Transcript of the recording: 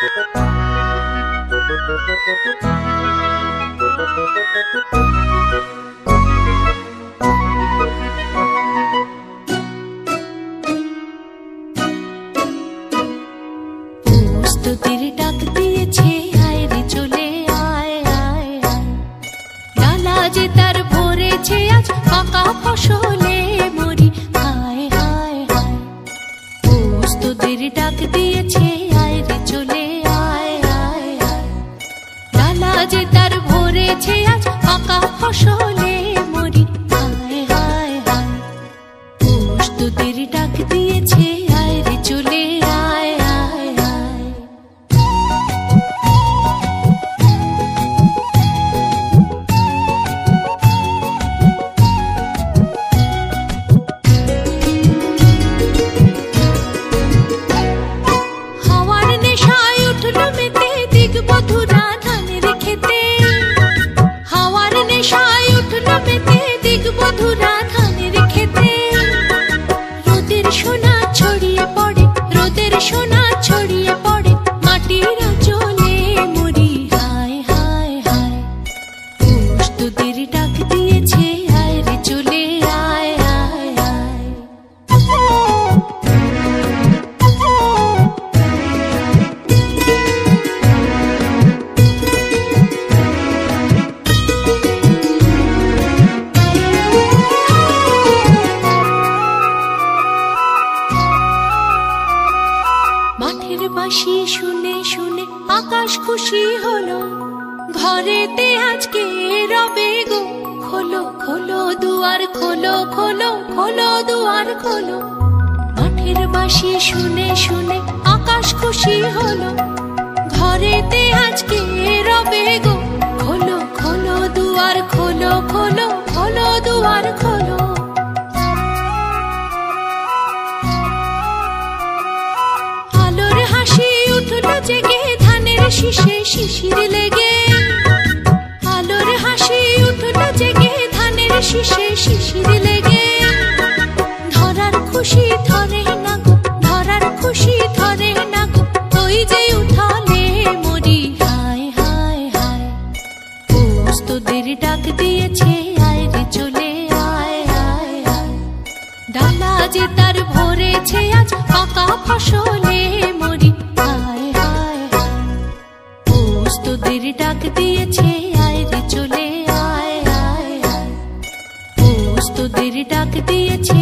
প্রস্তুতির ডাক দিয়েছে, আয় রে চলে আয় আয় আয়। ডালা যে তার ভরেছে আজ পাকা ফসলে মরি, হায় হায় হায়। প্রস্তুতির ডাক দিয়েছে, আয় রে চলে আয় আয় আয়। ডালা যে তার ভরেছে আজ পাকা ফসলে মরি, হায় হায় হায়। প্রস্তুতির ডাক দিয়েছে, আয় রে চলে আয় আয় আয়। হাওয়ার নেশায় উঠল মেতে দিগবধূরা ধানের খেতে। হাওয়ার নেশায় উঠল মেতে দিগবধূরা ধানের খেতে। রোদের সোনা ছড়িয়ে পড়ে, রোদের সোনা ছড়িয়ে পড়ে মাটির আঁচলে মরি, হায় হায় হায়। প্রস্তুতির ডাক দিয়েছে, আয় রে চলে আয় আয় আয়। মাঠের বাঁশি শুনে শুনে আকাশ খুশি হলো, ঘরেতে আজকে রবে গো। খোলো খোলো দুয়ার খোলো, খোলো খোলো দুয়ার খোলো। মাঠের বাঁশি শুনে শুনে আকাশ খুশি হলো, ঘরেতে আজকে রবে গো। খোলো খোলো দুয়ার খোলো, খোলো খোলো দুয়ার খোলো। আলোর হাসি উঠল জেগে ধানের শীষে শিশির লেগে। আলোর হাসি উঠল জেগে ধানের শীষে শিশির লেগে। ধরার খুশি ধরে না গো, ধরার খুশি ধরে না গো, ওই যে উঠালে মরি, হায় হায় হায়। প্রস্তুতির ডাক দিয়েছে, আয় রে চলে আয় আয় আয়। ডালা যে তার ভরেছে আজ পাকা ফসলে মরি, হায় হায় হায়। প্রস্তুতির ডাক দিয়েছে, আয় রে চলে আয় আয় আয়। প্রস্তুতির ডাক দিয়েছে,